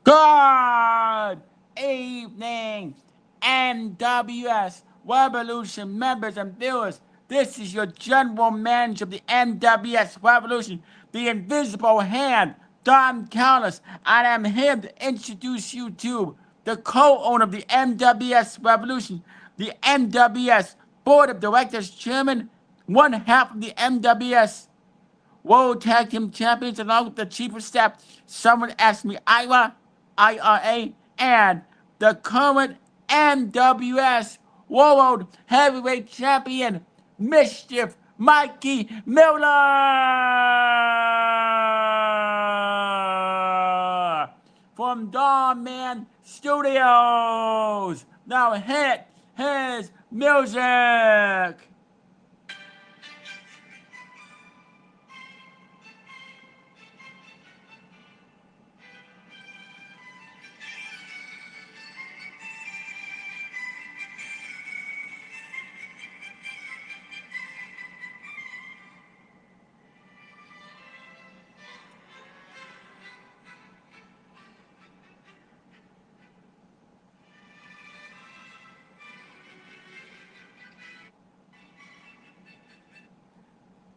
Good evening, NWS Revolution members and viewers. This is your general manager of the NWS Revolution, the invisible hand, Don Callis, and I'm here to introduce you to the co-owner of the NWS Revolution, the NWS Board of Directors Chairman, one half of the NWS World Tag Team Champions, along with the Chief of Staff. Someone asked me IRA, and the current NWS World Heavyweight Champion, Mischief Mikey Miller from Dawn Man Studios. Now hit his music.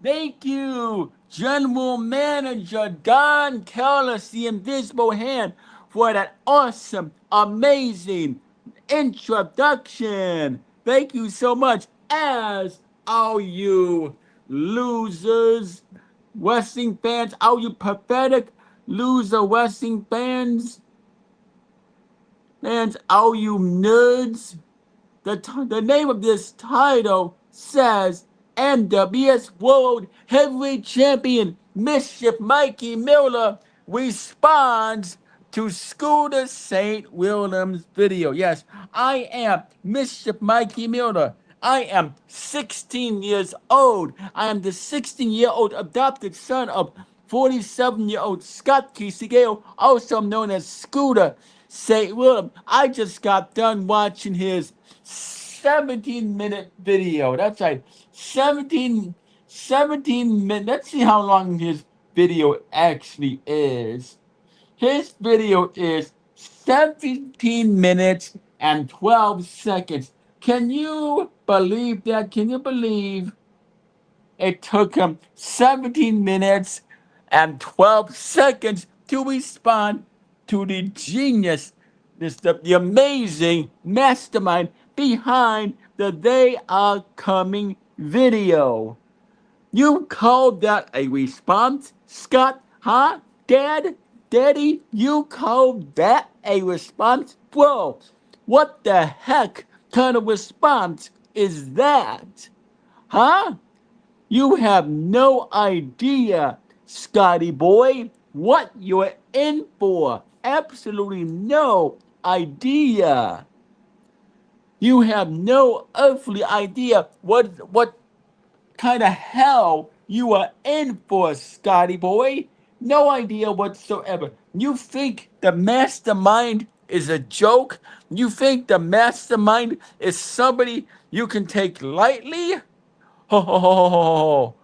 Thank you, General Manager Don Callis, the Invisible Hand, for that awesome, amazing introduction. Thank you so much, as all you losers, wrestling fans, all you pathetic loser wrestling fans, all you nerds. The name of this title says NWS World Heavyweight Champion Mischief Mikey Miller responds to Scooter St. William's video. Yes, I am Mischief Mikey Miller. I am 16 years old. I am the 16-year-old adopted son of 47-year-old Scott Casey Gale, also known as Scooter St. William. I just got done watching his 17-minute video. That's right, 17 minutes. Let's see how long his video actually is. His video is 17 minutes and 12 seconds. Can you believe that? Can you believe it took him 17 minutes and 12 seconds to respond to the genius, the amazing mastermind behind the They Are Coming video? You called that a response, Scott? Huh? Daddy, you called that a response? Bro, what the heck kind of response is that? Huh? You have no idea, Scotty boy, what you're in for. Absolutely no idea. You have no earthly idea what kind of hell you are in for, Scotty boy. No idea whatsoever. You think the mastermind is a joke? You think the mastermind is somebody you can take lightly? Ho ho ho ho ho ho.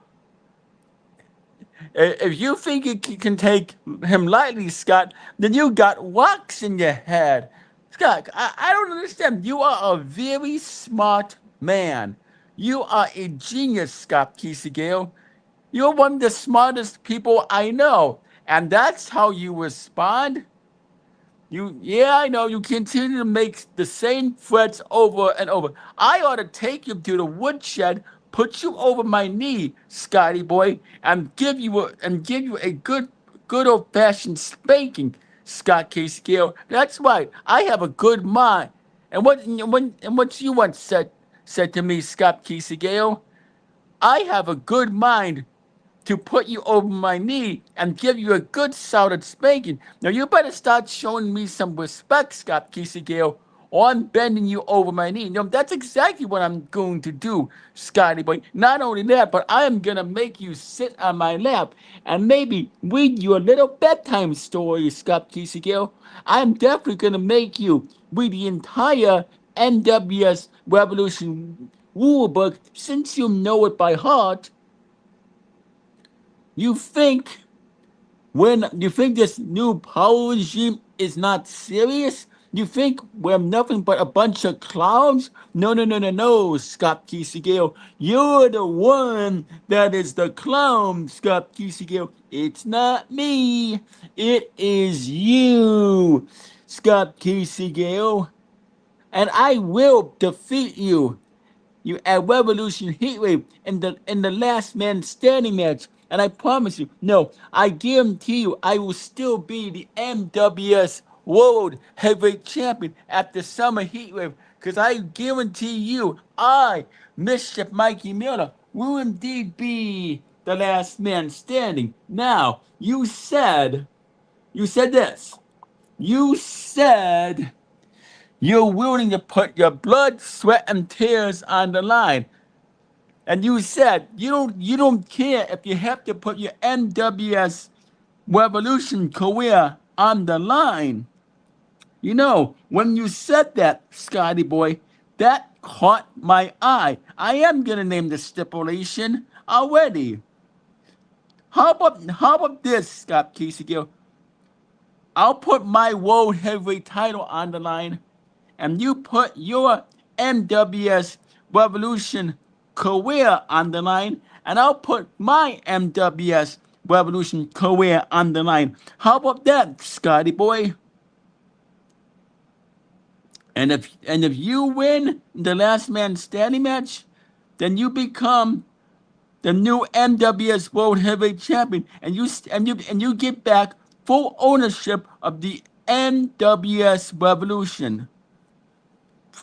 If you think you can take him lightly, Scott, then you got rocks in your head. Scott, I don't understand. You are a very smart man. You are a genius, Scott Casey Gale. You're one of the smartest people I know. And that's how you respond? Yeah, I know. You continue to make the same threats over and over. I ought to take you to the woodshed, put you over my knee, Scotty boy, and give you a good old fashioned spanking, Scott Casey Gale. That's right. I have a good mind. And what you once said to me, Scott Casey Gale, I have a good mind to put you over my knee and give you a good solid spanking. Now you better start showing me some respect, Scott Casey Gale, or I'm bending you over my knee. That's exactly what I'm going to do, Scotty boy. Not only that, but I am gonna make you sit on my lap and maybe read you a little bedtime story, Scott Casey Gale. I'm definitely gonna make you read the entire NWS Revolution rulebook since you know it by heart. You think When you think this new power regime is not serious? You think we're nothing but a bunch of clowns? No, no, no, no, no, Scott Casey Gale. You're the one that is the clown, Scott Casey Gale. It's not me. It is you, Scott Casey Gale. And I will defeat you. You at Revolution Heatwave in the last man standing match. And I promise you, no, I guarantee you, I will still be the NWS World Heavyweight Champion at the Summer Heatwave. Because I guarantee you, Mischief Mikey Miller, will indeed be the last man standing. Now, you said this. You said you're willing to put your blood, sweat, and tears on the line. And you said you don't care if you have to put your NWS Revolution career on the line. You know, when you said that, Scotty boy, that caught my eye. I am gonna name the stipulation already. How about this, Scott Casey Gill? I'll put my world heavyweight title on the line, and you put your MWS Revolution career on the line, and I'll put my MWS Revolution career on the line. How about that, Scotty boy? And if you win the last man standing match, then you become the new NWS World Heavyweight Champion, and you get back full ownership of the NWS Revolution.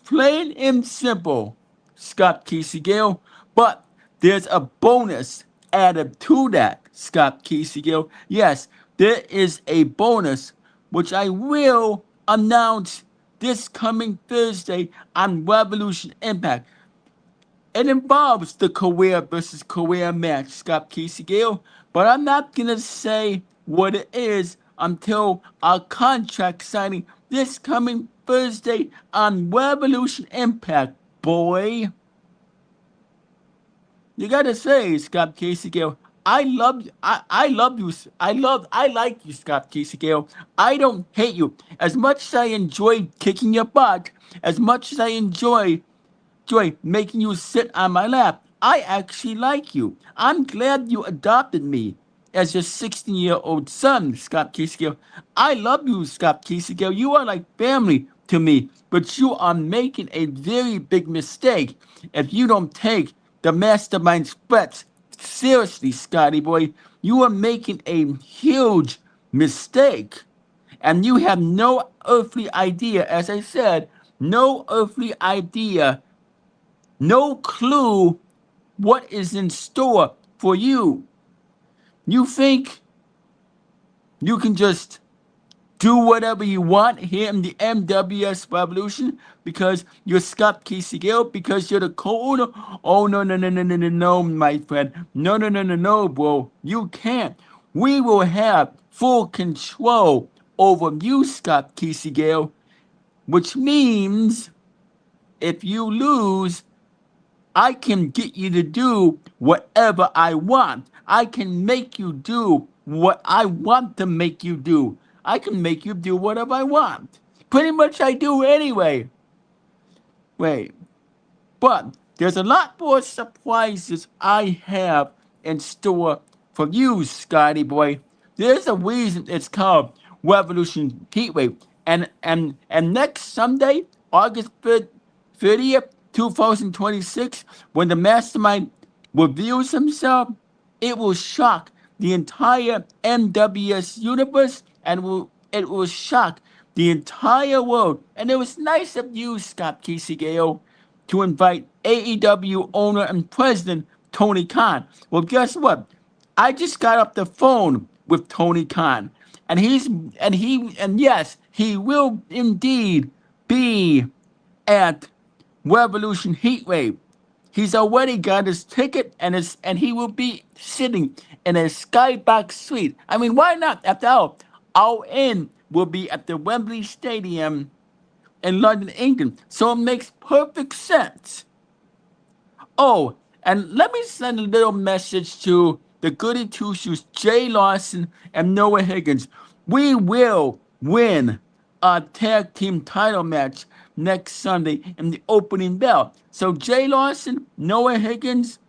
Plain and simple, Scott Casey Gale. But there's a bonus added to that, Scott Casey Gale. Yes, there is a bonus which I will announce this coming Thursday on Revolution Impact. It involves the career versus career match, Scott Casey Gale, but I'm not going to say what it is until our contract signing this coming Thursday on Revolution Impact, boy. You gotta say, Scott Casey Gale, I love you. I like you, Scott Casey Gale. I don't hate you. As much as I enjoy kicking your butt, as much as I enjoy making you sit on my lap. I actually like you. I'm glad you adopted me as your 16-year-old son, Scott Casey. I love you, Scott Casey. You are like family to me, but you are making a very big mistake if you don't take the mastermind threats seriously, Scotty boy. You are making a huge mistake. And you have no earthly idea, as I said, no earthly idea, no clue what is in store for you. You think you can just do whatever you want here in the MWS Revolution because you're Scott Casey Gale, because you're the co-owner? Oh, no, no, no, no, no, no, no, my friend. No, no, no, no, no, bro. You can't. We will have full control over you, Scott Casey Gale, which means if you lose, I can get you to do whatever I want. I can make you do what I want to make you do. I can make you do whatever I want. Pretty much I do anyway. Wait, but there's a lot more surprises I have in store for you, Scotty boy. There's a reason it's called Revolution Heatwave. And next Sunday, August 30th, 2026, when the mastermind reveals himself, it will shock the entire MWS universe, and it will shock the entire world. And it was nice of you, Scott Casey Gale, to invite AEW owner and president Tony Khan. Well, guess what? I just got off the phone with Tony Khan, and yes, he will indeed be at Revolution Heatwave. He's already got his ticket, and he will be sitting in a skybox suite. I mean, why not? After all, our in will be at the Wembley Stadium in London, England. So it makes perfect sense. Oh, and let me send a little message to the goody two shoes, Jay Lawson and Noah Higgins. We will win a tag team title match next Sunday in the opening bell. So Jay Lawson, Noah Higgins,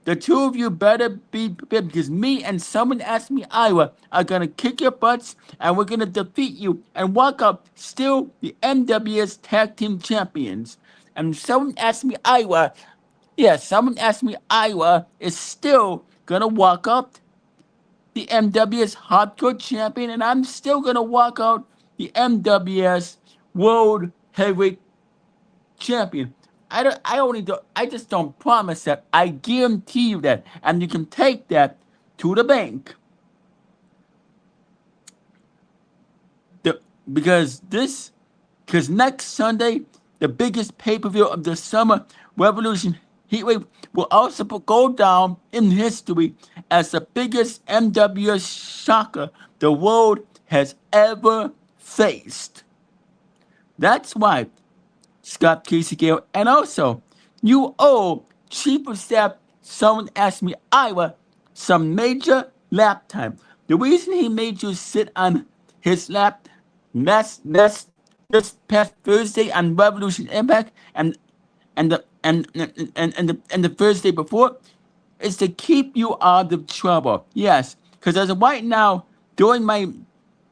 the two of you better be prepared because me and someone asked me Iowa are gonna kick your butts and we're gonna defeat you and walk up still the NWS tag team champions. And someone asked me Iowa, yeah, someone asked me Iowa is still gonna walk up the MWS hardcore champion, and I'm still gonna walk out the MWS World Heavyweight champion. I just don't promise that. I guarantee you that, and you can take that to the bank. The, because this, because next Sunday, the biggest pay-per-view of the summer, Revolution Heatwave, will also go down in history as the biggest MWS shocker the world has ever faced. That's why Scott Casey Gale, and also you owe Chief of Staff, someone asked me, Iowa, some major lap time. The reason he made you sit on his lap this past Thursday on Revolution Impact and the Thursday before is to keep you out of trouble. Yes, because as of right now, during my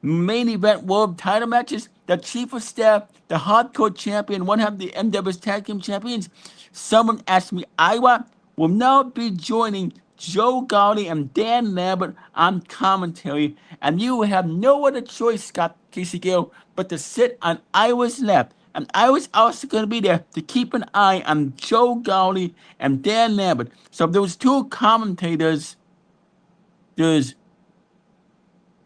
main event world title matches, the chief of staff, the hardcore champion, one half of the NWS Tag Team Champions, someone asked me, Iowa will now be joining Joe Gowdy and Dan Lambert on commentary, and you will have no other choice, Scott Casey Gale, but to sit on Iowa's lap. And I was also going to be there to keep an eye on Joe Gowdy and Dan Lambert. So if those two commentators, there's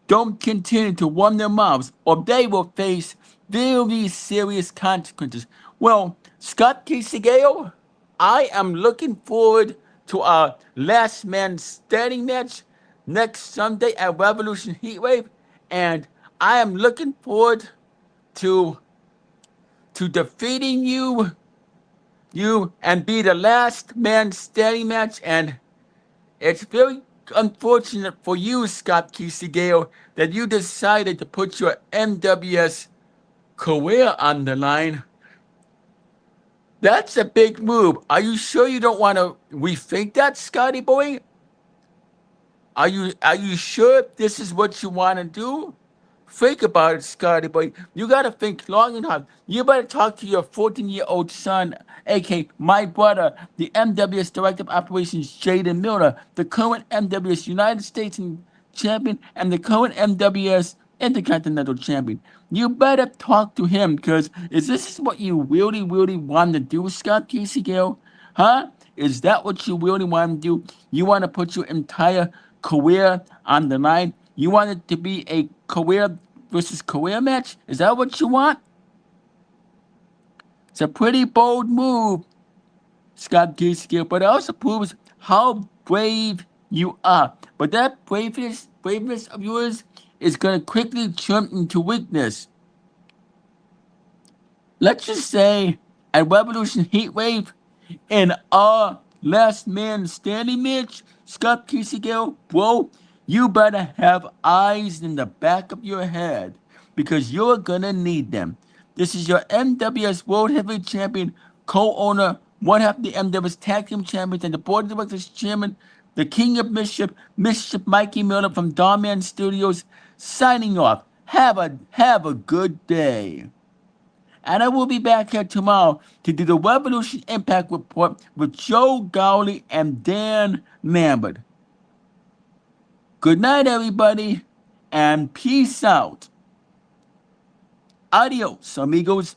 don't continue to run their mouths, or they will face very serious consequences. Well, Scott Casey Gale, I am looking forward to our last man standing match next Sunday at Revolution Heatwave, and I am looking forward to defeating you and be the last man standing match. And it's very unfortunate for you, Scott Casey Gale, that you decided to put your MWS career on the line. That's a big move. Are you sure you don't want to rethink that, Scotty boy? Are you sure this is what you want to do? Think about it, Scotty boy. You gotta think long and hard. You better talk to your 14-year-old son, aka my brother, the MWS Director of Operations, Jaden Miller, the current MWS United States champion and the current MWS Intercontinental champion. You better talk to him, because is this what you really, really want to do, Scott Casey Gale? Huh? Is that what you really want to do? You want to put your entire career on the line? You want it to be a career versus career match? Is that what you want? It's a pretty bold move, Scott Casey, but it also proves how brave you are. But that braveness of yours is going to quickly turn into weakness. Let's just say at Revolution Heatwave, in our last man standing match, Scott Casey Gale, bro, you better have eyes in the back of your head because you're gonna need them. This is your MWS World Heavyweight Champion, co-owner, one half of the MWS Tag Team Champions, and the Board of Directors Chairman, the King of Mischief, Mischief Mikey Miller from Darman Studios, signing off. Have a good day. And I will be back here tomorrow to do the Revolution Impact Report with Joe Gowley and Dan Lambert. Good night, everybody, and peace out. Adios, amigos.